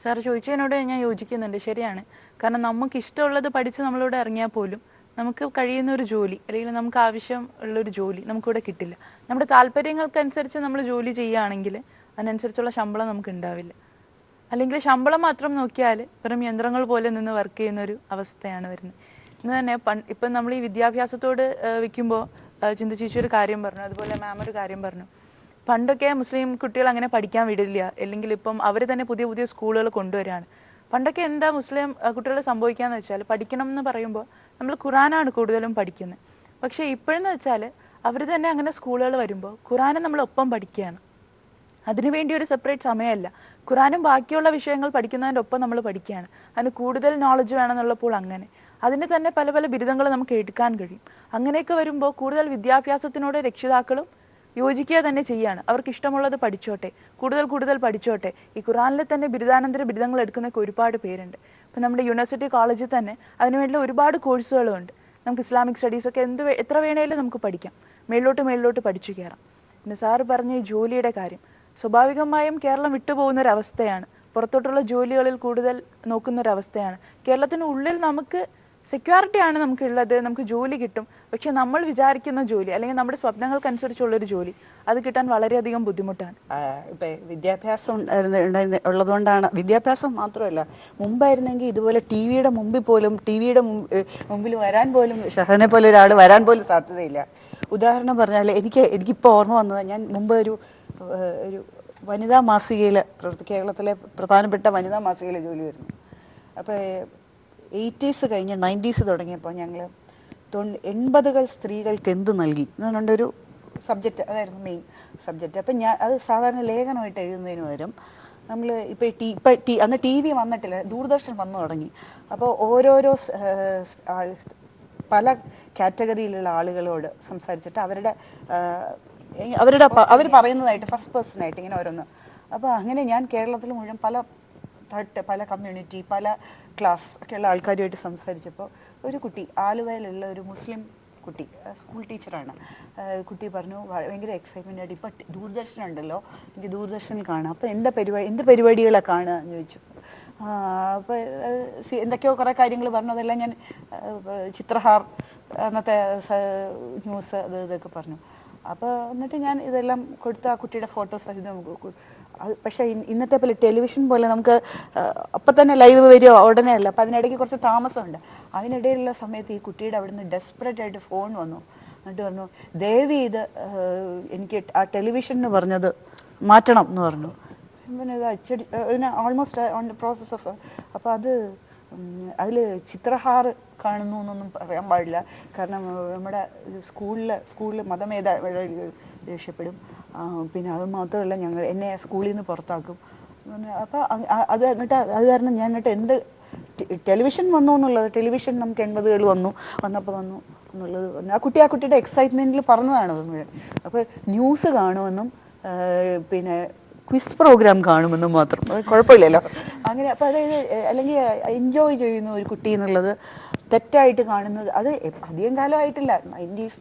സാർ ചോദിച്ചതിനോട് ഞാൻ യോജിക്കുന്നുണ്ട്, ശരിയാണ്. കാരണം നമുക്ക് ഇഷ്ടമുള്ളത് പഠിച്ച് നമ്മളിവിടെ ഇറങ്ങിയാൽ പോലും നമുക്ക് കഴിയുന്ന ഒരു ജോലി അല്ലെങ്കിൽ നമുക്ക് ആവശ്യം ഉള്ളൊരു ജോലി നമുക്കിവിടെ കിട്ടില്ല. നമ്മുടെ താല്പര്യങ്ങൾക്കനുസരിച്ച് നമ്മൾ ജോലി ചെയ്യുകയാണെങ്കിൽ അതിനനുസരിച്ചുള്ള ശമ്പളം നമുക്ക് ഉണ്ടാവില്ല. അല്ലെങ്കിൽ ശമ്പളം മാത്രം നോക്കിയാൽ വെറും യന്ത്രങ്ങൾ പോലെ നിന്ന് വർക്ക് ചെയ്യുന്നൊരു അവസ്ഥയാണ് വരുന്നത്. ഇന്ന് തന്നെ ഇപ്പം നമ്മൾ ഈ വിദ്യാഭ്യാസത്തോട് വയ്ക്കുമ്പോൾ ചിന്തിച്ചു ഒരു കാര്യം പറഞ്ഞു, അതുപോലെ മാം ഒരു കാര്യം പറഞ്ഞു. പണ്ടൊക്കെ മുസ്ലിം കുട്ടികൾ അങ്ങനെ പഠിക്കാൻ വിടില്ല, അല്ലെങ്കിൽ ഇപ്പം അവർ തന്നെ പുതിയ പുതിയ സ്കൂളുകൾ കൊണ്ടുവരികയാണ്. പണ്ടൊക്കെ എന്താ മുസ്ലിം കുട്ടികൾ സംഭവിക്കാന്ന് വെച്ചാൽ, പഠിക്കണം എന്ന് പറയുമ്പോൾ നമ്മൾ ഖുറാനാണ് കൂടുതലും പഠിക്കുന്നത്. പക്ഷേ ഇപ്പോഴെന്ന് വെച്ചാൽ അവർ തന്നെ അങ്ങനെ സ്കൂളുകൾ വരുമ്പോൾ ഖുറാനെ നമ്മളൊപ്പം പഠിക്കുകയാണ്. അതിനുവേണ്ടി ഒരു സെപ്പറേറ്റ് സമയമല്ല, ഖുറാനും ബാക്കിയുള്ള വിഷയങ്ങൾ പഠിക്കുന്നതിൻ്റെ ഒപ്പം നമ്മൾ പഠിക്കുകയാണ്. അതിന് കൂടുതൽ നോളജ് വേണമെന്നുള്ളപ്പോൾ അങ്ങനെ അതിന് തന്നെ പല പല ബിരുദങ്ങൾ നമുക്ക് എടുക്കാൻ കഴിയും. അങ്ങനെയൊക്കെ വരുമ്പോൾ കൂടുതൽ വിദ്യാഭ്യാസത്തിനോട് രക്ഷിതാക്കളും യോജിക്കുക തന്നെ ചെയ്യാണ്. അവർക്ക് ഇഷ്ടമുള്ളത് പഠിച്ചോട്ടെ, കൂടുതൽ പഠിച്ചോട്ടെ. ഈ ഖുറാനിൽ തന്നെ ബിരുദാനന്തര ബിരുദങ്ങൾ എടുക്കുന്നൊക്കെ ഒരുപാട് പേരുണ്ട്. ഇപ്പം നമ്മുടെ യൂണിവേഴ്സിറ്റി കോളേജിൽ തന്നെ അതിനുവേണ്ടി ഒരുപാട് കോഴ്സുകളുണ്ട്. നമുക്ക് ഇസ്ലാമിക് സ്റ്റഡീസൊക്കെ എത്ര വേണേലും നമുക്ക് പഠിക്കാം, മേളിലോട്ട് പഠിച്ചു കയറാം. പിന്നെ സാറ് പറഞ്ഞ ഈ ജോലിയുടെ കാര്യം, സ്വാഭാവികമായും കേരളം വിട്ടുപോകുന്നൊരവസ്ഥയാണ്. പുറത്തോട്ടുള്ള ജോലികളിൽ കൂടുതൽ നോക്കുന്നൊരവസ്ഥയാണ്. കേരളത്തിന് ഉള്ളിൽ നമുക്ക് സെക്യൂരിറ്റിയാണ് നമുക്കുള്ളത്, നമുക്ക് ജോലി കിട്ടും. പക്ഷെ നമ്മൾ വിചാരിക്കുന്ന ജോലി അല്ലെങ്കിൽ നമ്മുടെ സ്വപ്നങ്ങൾക്കനുസരിച്ചുള്ളൊരു ജോലി അത് കിട്ടാൻ വളരെയധികം ബുദ്ധിമുട്ടാണ്. ഇപ്പം വിദ്യാഭ്യാസം ഉള്ളതുകൊണ്ടാണ്, വിദ്യാഭ്യാസം മാത്രമല്ല, മുമ്പായിരുന്നെങ്കിൽ ഇതുപോലെ ടി വിയുടെ മുമ്പിൽ വരാൻ പോലും ഷഹനെ പോലെ ഒരാൾ വരാൻ പോലും സാധ്യതയില്ല. ഉദാഹരണം പറഞ്ഞാൽ എനിക്കിപ്പോൾ ഓർമ്മ വന്നത്, ഞാൻ മുമ്പ് ഒരു വനിതാ മാസികയിൽ കേരളത്തിലെ പ്രധാനപ്പെട്ട വനിതാ മാസികയിൽ ജോലി വരുന്നു. അപ്പോൾ 80s കഴിഞ്ഞ് 90s തുടങ്ങിയപ്പോൾ ഞങ്ങൾ 80s സ്ത്രീകൾക്ക് എന്ത് നൽകി എന്ന് പറഞ്ഞൊരു സബ്ജക്റ്റ്, അതായിരുന്നു മെയിൻ സബ്ജക്റ്റ്. അപ്പം അത് സാധാരണ ലേഖനമായിട്ട് എഴുതുന്നതിന് പകരം നമ്മൾ അന്ന് ടി വി വന്നിട്ടില്ല, ദൂരദർശൻ വന്നു തുടങ്ങി. അപ്പോൾ ഓരോരോ പല കാറ്റഗറിയിലുള്ള ആളുകളോട് സംസാരിച്ചിട്ട് അവർ പറയുന്നതായിട്ട് ഫസ്റ്റ് പേഴ്സണായിട്ട് ഇങ്ങനെ ഓരോന്ന്. അപ്പോൾ അങ്ങനെ ഞാൻ കേരളത്തിൽ മുഴുവൻ പല കമ്മ്യൂണിറ്റി, പല ക്ലാസ് ഒക്കെയുള്ള ആൾക്കാരുമായിട്ട് സംസാരിച്ചപ്പോൾ ഒരു കുട്ടി, ആലുവയിലുള്ള ഒരു മുസ്ലിം കുട്ടി, സ്കൂൾ ടീച്ചറാണ്. കുട്ടി പറഞ്ഞു ഭയങ്കര എക്സൈറ്റ്മെൻ്റ് ആയിട്ട്, ഇപ്പം ദൂരദർശൻ ഉണ്ടല്ലോ, എനിക്ക് ദൂരദർശനിൽ കാണാം, അപ്പോൾ എന്ത് പരിപാടികളാണ് കാണുക എന്ന് ചോദിച്ചു. അപ്പോൾ എന്തൊക്കെയോ കുറേ കാര്യങ്ങൾ പറഞ്ഞു. അതെല്ലാം ഞാൻ ചിത്രഹാർ അന്നത്തെ ന്യൂസ് ഇതൊക്കെ പറഞ്ഞു. അപ്പോൾ എന്നിട്ട് ഞാൻ ഇതെല്ലാം കൊടുത്ത് ആ കുട്ടിയുടെ ഫോട്ടോസ് സഹിതം പക്ഷേ ഇന്നത്തെ പോലെ ടെലിവിഷൻ പോലെ നമുക്ക് അപ്പം തന്നെ ലൈവ് വരുമോ ഉടനെ അല്ല. അപ്പം അതിനിടയ്ക്ക് കുറച്ച് താമസമുണ്ട്. അതിനിടയിലുള്ള സമയത്ത് ഈ കുട്ടിയുടെ അവിടുന്ന് ഡെസ്പറേറ്റ് ആയിട്ട് ഫോൺ വന്നു. എന്നിട്ട് പറഞ്ഞു, ദയവ് ചെയ്ത് എനിക്ക് ആ ടെലിവിഷൻ എന്ന് പറഞ്ഞത് മാറ്റണം എന്ന് പറഞ്ഞു. പിന്നെ ഇത് ഇതിന് almost on the process of. അപ്പോൾ അതിൽ ചിത്രഹാർ കാണുന്നു എന്നൊന്നും പറയാൻ പാടില്ല, കാരണം നമ്മുടെ സ്കൂളിൽ ദേഷ്യപ്പെടും. പിന്നെ അത് മാത്രമല്ല, എന്നെ സ്കൂളിൽ നിന്ന് പുറത്താക്കും. അപ്പോൾ അത് കാരണം ഞാൻ എന്ത് ടെലിവിഷൻ വന്നു എന്നുള്ളത്, ടെലിവിഷൻ നമുക്ക് 80s വന്നപ്പോൾ വന്നു എന്നുള്ളത് ആ കുട്ടിയുടെ എക്സൈറ്റ്മെൻറ്റിൽ പറഞ്ഞതാണത് മുഴുവൻ. അപ്പോൾ ന്യൂസ് കാണുമെന്നും പിന്നെ ക്വിസ് പ്രോഗ്രാം കാണുമെന്നും മാത്രം, അത് കുഴപ്പമില്ലല്ലോ അങ്ങനെ. അപ്പോൾ അതായത് അല്ലെങ്കിൽ എൻജോയ് ചെയ്യുന്ന ഒരു കുട്ടി എന്നുള്ളത് തെറ്റായിട്ട് കാണുന്നത്, അത് അധികം കാലമായിട്ടില്ല, 90s,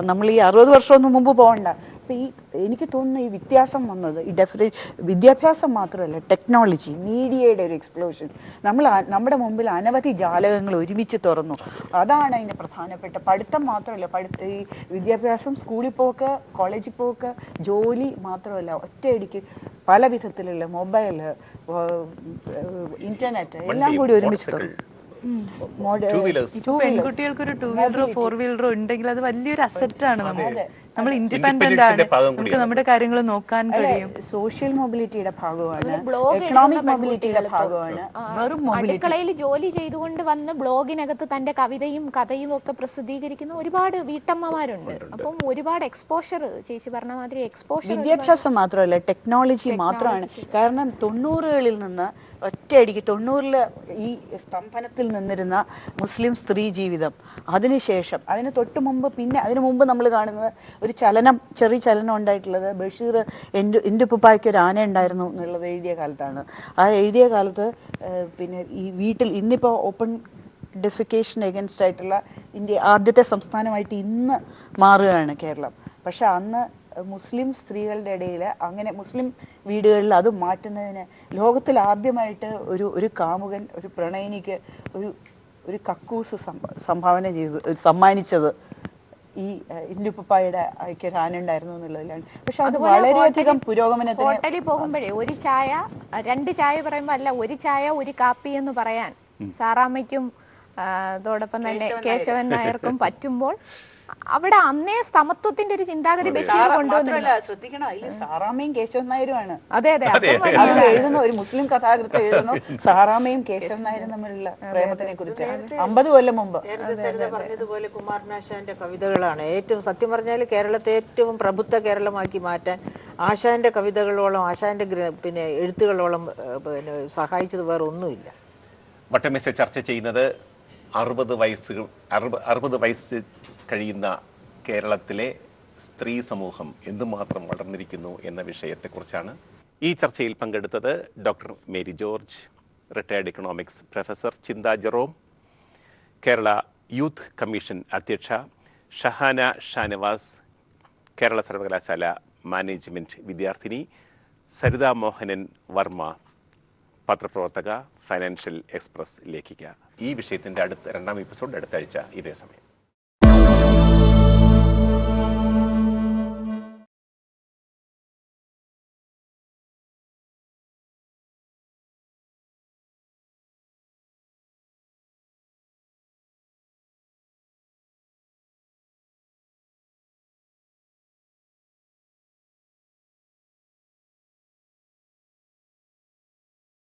നമ്മൾ 60 വർഷമൊന്നും മുമ്പ് പോകണ്ട. അപ്പോൾ എനിക്ക് തോന്നുന്നു ഈ വ്യത്യാസം വന്നത് വിദ്യാഭ്യാസം മാത്രമല്ല, ടെക്നോളജി, മീഡിയയുടെ ഒരു എക്സ്പ്ലോഷൻ. നമ്മുടെ മുമ്പിൽ അനവധി ജാലകങ്ങൾ ഒരുമിച്ച് തുറന്നു. അതാണ് അതിൻ്റെ പ്രധാനപ്പെട്ട. പഠിത്തം മാത്രമല്ല, ഈ വിദ്യാഭ്യാസം, സ്കൂളിൽ പോക്ക്, കോളേജിൽ പോക്ക്, ജോലി മാത്രമല്ല, ഒറ്റയടിക്ക് പല വിധത്തിലുള്ള മൊബൈല്, ഇന്റർനെറ്റ് എല്ലാം കൂടി ഒരുമിച്ച് തുറന്നു. പെൺകുട്ടികൾക്ക് ഒരു 2 വീലറോ 4 വീലറോ ഉണ്ടെങ്കിൽ അത് വലിയൊരു അസറ്റാണ്. നമ്മൾ ഇൻഡിപെൻഡന്റ് ആണ്, നമുക്ക് നമ്മുടെ കാര്യങ്ങൾ നോക്കാൻ കഴിയും. സോഷ്യൽ മൊബിലിറ്റിയുടെ ഭാഗമാണ്, എക്കണോമിക് മൊബിലിറ്റിയുടെ ഭാഗമാണ്. അടുക്കളയിൽ ജോലി ചെയ്തുകൊണ്ട് വന്ന് ബ്ലോഗിനകത്ത് തന്റെ കവിതയും കഥയും ഒക്കെ പ്രസിദ്ധീകരിക്കുന്ന ഒരുപാട് വീട്ടമ്മമാരുണ്ട്. അപ്പം ഒരുപാട് എക്സ്പോഷർ, ചേച്ചി പറഞ്ഞ മാതിരി എക്സ്പോഷർ. വിദ്യാഭ്യാസം മാത്രമല്ല, ടെക്നോളജി മാത്രമാണ്. കാരണം 90കളിൽ നിന്ന് ഒറ്റയടിക്ക് 90ൽ ഈ സ്തംഭനത്തിൽ നിന്നിരുന്ന മുസ്ലിം സ്ത്രീ ജീവിതം, അതിനുശേഷം അതിനു മുമ്പ് നമ്മൾ കാണുന്നത് ഒരു ചെറിയ ചലനം ഉണ്ടായിട്ടുള്ളത് ബഷീർ എൻ്റെ ഉപ്പുപ്പായ്ക്ക് ഒരു ആന ഉണ്ടായിരുന്നു എന്നുള്ളത് എഴുതിയ കാലത്താണ്. ആ എഴുതിയ കാലത്ത് പിന്നെ ഈ വീട്ടിൽ ഇന്നിപ്പോൾ ഓപ്പൺ ഡെഫിക്കേഷൻ എഗൻസ്റ്റ് ആയിട്ടുള്ള ആദ്യത്തെ സംസ്ഥാനമായിട്ട് ഇന്ന് മാറുകയാണ് കേരളം. പക്ഷെ അന്ന് മുസ്ലിം സ്ത്രീകളുടെ ഇടയിൽ അങ്ങനെ മുസ്ലിം വീടുകളിൽ അത് മാറ്റുന്നതിന് ലോകത്തിൽ ആദ്യമായിട്ട് ഒരു കാമുകൻ, ഒരു പ്രണയിനിക്ക് ഒരു കക്കൂസ് സമ്മാനിച്ചത് ഈ ഇന്ദുപ്പയുടെ ഐക്യരാന ഉണ്ടായിരുന്നു എന്നുള്ളതിലാണ്. പക്ഷെ അത് വളരെയധികം പുരോഗമനത്തിന്. ഹോട്ടലിൽ പോകുമ്പോഴേ ഒരു ചായ 2 ചായ പറയുമ്പോൾ അല്ല, ഒരു ചായ ഒരു കാപ്പി എന്ന് പറയാൻ സാറാമ്മയ്ക്കും അതോടൊപ്പം തന്നെ കേശവൻ നായർക്കും പറ്റുമ്പോൾ അവിടെ അന്നേ സമത്വത്തിന്റെ ഒരു ചിന്താഗതി ബഷീർ കൊണ്ടുവന്നില്ല. ശ്രദ്ധിക്കണം, അതിൽ സാറാമ്മയും കേശവൻ നായരുമാണ്. അതെ എഴുതുന്ന ഒരു മുസ്ലിം കഥാകൃത്ത് എഴുതുന്നു സാറാമ്മയും കേശവൻ നായരും തമ്മിലുള്ള പ്രേമത്തിനെ കുറിച്ച് 50 കൊല്ലം മുമ്പ്. പറഞ്ഞതുപോലെ കുമാരനാശാന്റെ കവിതകളാണ് ഏറ്റവും, സത്യം പറഞ്ഞാൽ കേരളത്തെ ഏറ്റവും പ്രബുദ്ധ കേരളമാക്കി മാറ്റാൻ ആശാന്റെ കവിതകളോളം, ആശാന്റെ പിന്നെ എഴുത്തുകളോളം പിന്നെ സഹായിച്ചത് വേറെ ഒന്നുമില്ല. വട്ടമേശ ചർച്ച ചെയ്യുന്നത് 60 വയസ്സ് കഴിയുന്ന കേരളത്തിലെ സ്ത്രീ സമൂഹം എന്തുമാത്രം വളർന്നിരിക്കുന്നു എന്ന വിഷയത്തെക്കുറിച്ചാണ്. ഈ ചർച്ചയിൽ പങ്കെടുത്തത് doctor Mary George, retired economics professor ചിന്ത ജെറോം, കേരള യൂത്ത് കമ്മീഷൻ അധ്യക്ഷ ഷഹാന ഷാനവാസ്, കേരള സർവകലാശാല മാനേജ്മെൻറ്റ് വിദ്യാർത്ഥിനി സരിത മോഹനൻ വർമ്മ, പത്രപ്രവർത്തക, ഫൈനാൻഷ്യൽ എക്സ്പ്രസ് ലേഖിക. ഈ വിഷയത്തിൻ്റെ 2ാം എപ്പിസോഡ് അടുത്ത ആഴ്ച ഇതേ സമയം.